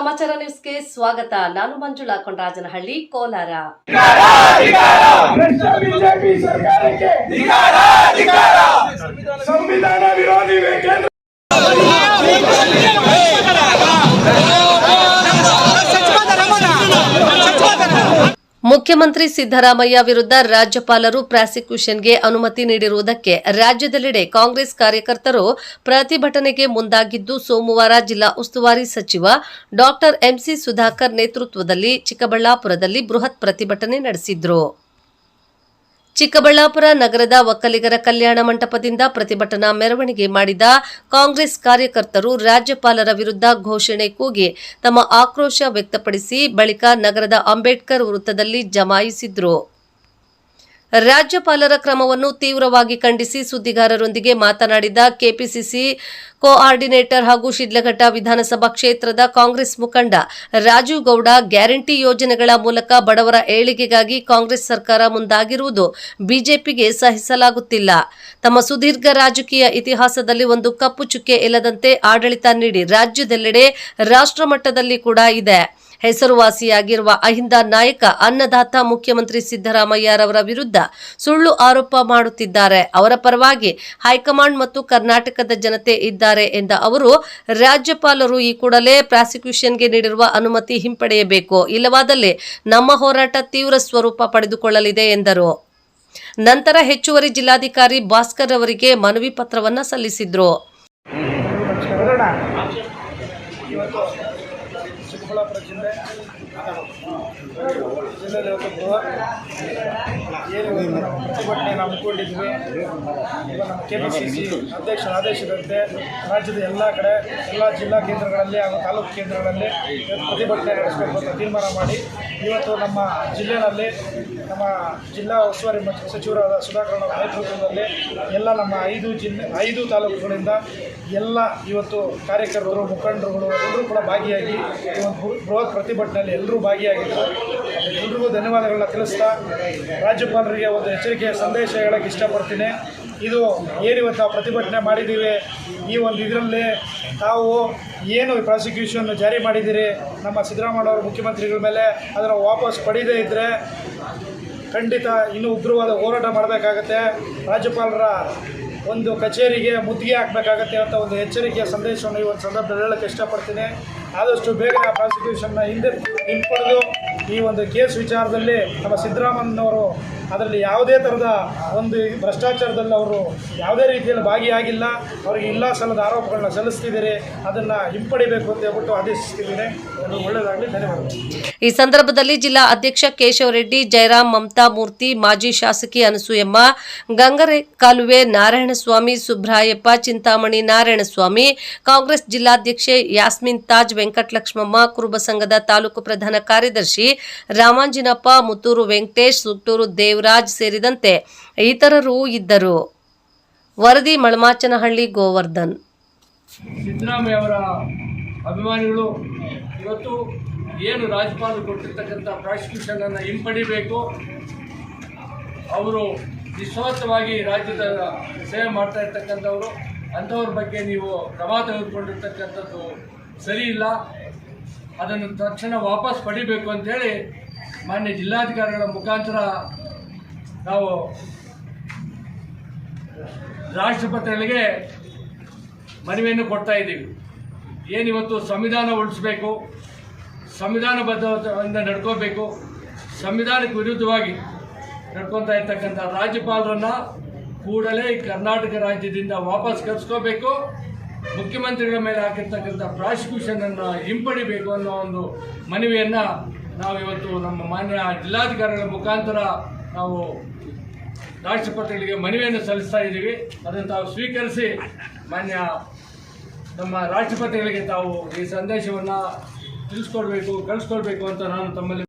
ಸಮಾಚಾರ ನ್ಯೂಸ್ಗೆ ಸ್ವಾಗತ. ನಾನು ಮಂಜುಳಾ ಕೊಂಡರಾಜನಹಳ್ಳಿ, ಕೋಲಾರ. ಸಂವಿಧಾನ ವಿರೋಧಿ ಮುಖ್ಯಮಂತ್ರಿ ಸಿದ್ದರಾಮಯ್ಯ ವಿರುದ್ಧ ರಾಜ್ಯಪಾಲರು ಪ್ರಾಸಿಕ್ಯೂಷನ್ಗೆ ಅನುಮತಿ ನೀಡಿರುವುದಕ್ಕೆ ರಾಜ್ಯದೆಲ್ಲೆಡೆ ಕಾಂಗ್ರೆಸ್ ಕಾರ್ಯಕರ್ತರು ಪ್ರತಿಭಟನೆಗೆ ಮುಂದಾಗಿದ್ದು, ಸೋಮವಾರ ಜಿಲ್ಲಾ ಉಸ್ತುವಾರಿ ಸಚಿವ ಡಾ ಎಂಸಿ ಸುಧಾಕರ್ ನೇತೃತ್ವದಲ್ಲಿ ಚಿಕ್ಕಬಳ್ಳಾಪುರದಲ್ಲಿ ಬೃಹತ್ ಪ್ರತಿಭಟನೆ ನಡೆಸಿದ್ರು. ಚಿಕ್ಕಬಳ್ಳಾಪುರ ನಗರದ ಒಕ್ಕಲಿಗರ ಕಲ್ಯಾಣ ಮಂಟಪದಿಂದ ಪ್ರತಿಭಟನಾ ಮೆರವಣಿಗೆ ಮಾಡಿದ ಕಾಂಗ್ರೆಸ್ ಕಾರ್ಯಕರ್ತರು ರಾಜ್ಯಪಾಲರ ವಿರುದ್ಧ ಘೋಷಣೆ ಕೂಗಿ ತಮ್ಮ ಆಕ್ರೋಶ ವ್ಯಕ್ತಪಡಿಸಿ ಬಳಿಕ ನಗರದ ಅಂಬೇಡ್ಕರ್ ವೃತ್ತದಲ್ಲಿ ಜಮಾಯಿಸಿದ್ರು. ರಾಜ್ಯಪಾಲರ ಕ್ರಮವನ್ನು ತೀವ್ರವಾಗಿ ಖಂಡಿಸಿ ಸುದ್ದಿಗಾರರೊಂದಿಗೆ ಮಾತನಾಡಿದ ಕೆಪಿಸಿಸಿ ಕೋಆರ್ಡಿನೇಟರ್ ಹಾಗೂ ಶಿಡ್ಲಘಟ್ಟ ವಿಧಾನಸಭಾ ಕ್ಷೇತ್ರದ ಕಾಂಗ್ರೆಸ್ ಮುಖಂಡ ರಾಜೀವ್ ಗೌಡ, ಗ್ಯಾರಂಟಿ ಯೋಜನೆಗಳ ಮೂಲಕ ಬಡವರ ಏಳಿಗೆಗಾಗಿ ಕಾಂಗ್ರೆಸ್ ಸರ್ಕಾರ ಮುಂದಾಗಿರುವುದು ಬಿಜೆಪಿಗೆ ಸಹಿಸಲಾಗುತ್ತಿಲ್ಲ. ತಮ್ಮ ಸುದೀರ್ಘ ರಾಜಕೀಯ ಇತಿಹಾಸದಲ್ಲಿ ಒಂದು ಕಪ್ಪು ಚುಕ್ಕೆ ಇಲ್ಲದಂತೆ ಆಡಳಿತ ನೀಡಿ ರಾಜ್ಯದೆಲ್ಲೆಡೆ ರಾಷ್ಟ್ರಮಟ್ಟದಲ್ಲಿ ಕೂಡ ಇದೆ. ಹೆಸರುವಾಸಿಯಾಗಿರುವ ಅಹಿಂದ ನಾಯಕ ಅನ್ನದಾತ ಮುಖ್ಯಮಂತ್ರಿ ಸಿದ್ದರಾಮಯ್ಯರವರ ವಿರುದ್ಧ ಸುಳ್ಳು ಆರೋಪ ಮಾಡುತ್ತಿದ್ದಾರೆ. ಅವರ ಪರವಾಗಿ ಹೈಕಮಾಂಡ್ ಮತ್ತು ಕರ್ನಾಟಕದ ಜನತೆ ಇದ್ದಾರೆ ಎಂದ ಅವರು, ರಾಜ್ಯಪಾಲರು ಈ ಕೂಡಲೇ ಪ್ರಾಸಿಕ್ಯೂಷನ್ಗೆ ನೀಡಿರುವ ಅನುಮತಿ ಹಿಂಪಡೆಯಬೇಕು, ಇಲ್ಲವಾದಲ್ಲಿ ನಮ್ಮ ಹೋರಾಟ ತೀವ್ರ ಸ್ವರೂಪ ಪಡೆದುಕೊಳ್ಳಲಿದೆ ಎಂದರು. ನಂತರ ಹೆಚ್ಚುವರಿ ಜಿಲ್ಲಾಧಿಕಾರಿ ಭಾಸ್ಕರ್ ಅವರಿಗೆ ಮನವಿ ಪತ್ರವನ್ನು ಸಲ್ಲಿಸಿದ್ರು. ಚಿಕ್ಕಬಳ್ಳಾಪುರ ಜಿಲ್ಲೆಯಲ್ಲಿ ಬೃಹತ್ ಏನು ನಾವು ಪ್ರತಿಭಟನೆಯನ್ನು ಹಮ್ಮಿಕೊಂಡಿದ್ವಿ. ನಮ್ಮ ಕೆಪಿಸಿಸಿ ಅಧ್ಯಕ್ಷರ ಆದೇಶದಂತೆ ರಾಜ್ಯದ ಎಲ್ಲ ಕಡೆ, ಎಲ್ಲ ಜಿಲ್ಲಾ ಕೇಂದ್ರಗಳಲ್ಲಿ ಹಾಗೂ ತಾಲೂಕು ಕೇಂದ್ರಗಳಲ್ಲಿ ಪ್ರತಿಭಟನೆ ನಡೆಸಬೇಕು ಅಂತ ತೀರ್ಮಾನ ಮಾಡಿ ಇವತ್ತು ನಮ್ಮ ಜಿಲ್ಲೆಯಲ್ಲಿ ನಮ್ಮ ಜಿಲ್ಲಾ ಉಸ್ತುವಾರಿ ಸಚಿವರಾದ ಸುಧಾಕರ್ ಅವರ ನೇತೃತ್ವದಲ್ಲಿ ಎಲ್ಲ ನಮ್ಮ 5 ತಾಲೂಕುಗಳಿಂದ ಎಲ್ಲ ಇವತ್ತು ಕಾರ್ಯಕರ್ತರು, ಮುಖಂಡರುಗಳು ಎಲ್ಲರೂ ಕೂಡ ಭಾಗಿಯಾಗಿ ಈ ಒಂದು ಬೃಹತ್ ಪ್ರತಿಭಟನೆಯಲ್ಲಿ ಎಲ್ಲರೂ ಭಾಗಿಯಾಗಿದ್ದರು. ಎಲ್ರಿಗೂ ಧನ್ಯವಾದಗಳನ್ನ ತಿಳಿಸ್ತಾ ರಾಜ್ಯಪಾಲರಿಗೆ ಒಂದು ಎಚ್ಚರಿಕೆಯ ಸಂದೇಶ ಹೇಳೋಕ್ಕೆ ಇಷ್ಟಪಡ್ತೀನಿ. ಇದು ಏನಿವತ್ತು ನಾವು ಪ್ರತಿಭಟನೆ ಮಾಡಿದ್ದೀವಿ, ಈ ಒಂದು ಇದರಲ್ಲಿ ತಾವು ಏನು ಪ್ರಾಸಿಕ್ಯೂಷನ್ ಜಾರಿ ಮಾಡಿದ್ದೀರಿ ನಮ್ಮ ಸಿದ್ದರಾಮಯ್ಯ ಅವರು ಮುಖ್ಯಮಂತ್ರಿಗಳ ಮೇಲೆ, ಅದನ್ನು ವಾಪಸ್ ಪಡೆಯದೇ ಇದ್ದರೆ ಖಂಡಿತ ಇನ್ನೂ ಉಗ್ರವಾದ ಹೋರಾಟ ಮಾಡಬೇಕಾಗತ್ತೆ. ರಾಜ್ಯಪಾಲರ ಒಂದು ಕಚೇರಿಗೆ ಮುತ್ತಿಗೆ ಹಾಕಬೇಕಾಗತ್ತೆ ಅಂತ ಒಂದು ಎಚ್ಚರಿಕೆಯ ಸಂದೇಶವನ್ನು ಈ ಒಂದು ಸಂದರ್ಭದಲ್ಲಿ ಹೇಳೋಕ್ಕೆ ಇಷ್ಟಪಡ್ತೀನಿ. ಆದಷ್ಟು ಬೇಗ ಪ್ರಾಸಿಕ್ಯೂಷನ್ನ ಹಿಂಪಡೆದು ಈ ಒಂದು ಕೇಸ್ ವಿಚಾರದಲ್ಲಿ ನಮ್ಮ ಸಿದ್ದರಾಮಯ್ಯನವರು ಅದರಲ್ಲಿ ಯಾವುದೇ ಥರದ ಒಂದು ಭ್ರಷ್ಟಾಚಾರದಲ್ಲಿ ಅವರು ಯಾವುದೇ ರೀತಿಯಲ್ಲಿ ಭಾಗಿಯಾಗಿಲ್ಲ, ಅವರಿಗೆ ಇಲ್ಲ ಸಲ್ಲದ ಆರೋಪಗಳನ್ನ ಸಲ್ಲಿಸ್ತಿದ್ದೀರಿ, ಅದನ್ನು ಹಿಂಪಡಿಬೇಕು ಅಂತ ಹೇಳ್ಬಿಟ್ಟು ಆದೇಶಿಸ್ತಿದ್ದೀನಿ. ಒಳ್ಳೆಯದಾಗಲಿ, ಧನ್ಯವಾದಗಳು. ಈ ಸಂದರ್ಭದಲ್ಲಿ ಜಿಲ್ಲಾ ಅಧ್ಯಕ್ಷ ಕೇಶವ ರೆಡ್ಡಿ, ಜಯರಾಮ್, ಮಮತಾ ಮೂರ್ತಿ, ಮಾಜಿ ಶಾಸಕಿ ಅನಸೂಯಮ್ಮ, ಗಂಗರೆ ಕಾಲುವೆ ನಾರಾಯಣಸ್ವಾಮಿ, ಸುಬ್ರಾಯಪ್ಪ, ಚಿಂತಾಮಣಿ ನಾರಾಯಣಸ್ವಾಮಿ, ಕಾಂಗ್ರೆಸ್ ಜಿಲ್ಲಾಧ್ಯಕ್ಷೆ ಯಾಸ್ಮಿನ್ ತಾಜ್, ವೆಂಕಟಲಕ್ಷ್ಮಮ್ಮ, ಕುರುಬ ಸಂಘದ ತಾಲೂಕು ಪ್ರಧಾನ ಕಾರ್ಯದರ್ಶಿ ರಾಮಾಂಜಿನಪ್ಪ, ಮುತ್ತೂರು ವೆಂಕಟೇಶ್, ಸುಟ್ಟೂರು ದೇವರಾಜ್ ಸೇರಿದಂತೆ ಇತರರು ಇದ್ದರು. ವರದಿ ಮಳಮಾಚನಹಳ್ಳಿ, ಗೋವರ್ಧನ್. ಸಿದ್ದರಾಮಯ್ಯ ಅವರ ಅಭಿಮಾನಿಗಳು ಇವತ್ತು ಏನು ರಾಜ್ಯಪಾಲರು ಕೊಟ್ಟಿರ್ತಕ್ಕಂಥ ಪ್ರಾಸಿಕ್ಯೂಷನ್ ಅನ್ನು ಹಿಂಪಡಿಬೇಕು, ಅವರು ನಿಸ್ವಾರ್ಥವಾಗಿ ರಾಜ್ಯದ ಸೇವೆ ಮಾಡ್ತಾ ಇರ್ತಕ್ಕಂಥವ್ರು, ಅಂಥವ್ರ ಬಗ್ಗೆ ನೀವು ಕ್ರಮ ತೆಗೆದುಕೊಂಡಿರ್ತಕ್ಕಂಥದ್ದು ಸರಿ ಇಲ್ಲ, ಅದನ್ನು ತಕ್ಷಣ ವಾಪಸ್ ಪಡಿಬೇಕು ಅಂತೇಳಿ ಮಾನ್ಯ ಜಿಲ್ಲಾಧಿಕಾರಿಗಳ ಮುಖಾಂತರ ನಾವು ರಾಷ್ಟ್ರಪತಿಗಳಿಗೆ ಮನವಿಯನ್ನು ಕೊಡ್ತಾ ಇದ್ದೀವಿ. ಏನಿವತ್ತು ಸಂವಿಧಾನ ಉಳಿಸಬೇಕು, ಸಂವಿಧಾನಬದ್ಧದಿಂದ ನಡ್ಕೋಬೇಕು, ಸಂವಿಧಾನಕ್ಕೆ ವಿರುದ್ಧವಾಗಿ ನಡ್ಕೊತಾ ಇರ್ತಕ್ಕಂಥ ರಾಜ್ಯಪಾಲರನ್ನು ಕೂಡಲೇ ಕರ್ನಾಟಕ ರಾಜ್ಯದಿಂದ ವಾಪಸ್ ಕರೆಸ್ಕೋಬೇಕು, ಮುಖ್ಯಮಂತ್ರಿಗಳ ಮೇಲೆ ಹಾಕಿರ್ತಕ್ಕಂಥ ಪ್ರಾಸಿಕ್ಯೂಷನನ್ನು ಹಿಂಪಡಿಬೇಕು ಅನ್ನೋ ಒಂದು ಮನವಿಯನ್ನು ನಾವು ಇವತ್ತು ನಮ್ಮ ಮಾನ್ಯ ಜಿಲ್ಲಾಧಿಕಾರಿಗಳ ಮುಖಾಂತರ ನಾವು ರಾಷ್ಟ್ರಪತಿಗಳಿಗೆ ಮನವಿಯನ್ನು ಸಲ್ಲಿಸ್ತಾ ಇದ್ದೀವಿ. ಅದನ್ನು ತಾವು ಸ್ವೀಕರಿಸಿ ಮಾನ್ಯ ನಮ್ಮ ರಾಷ್ಟ್ರಪತಿಗಳಿಗೆ ತಾವು ಈ ಸಂದೇಶವನ್ನು ಕಳಿಸ್ಕೊಡ್ಬೇಕು ಅಂತ ನಾನು ತಮ್ಮಲ್ಲಿ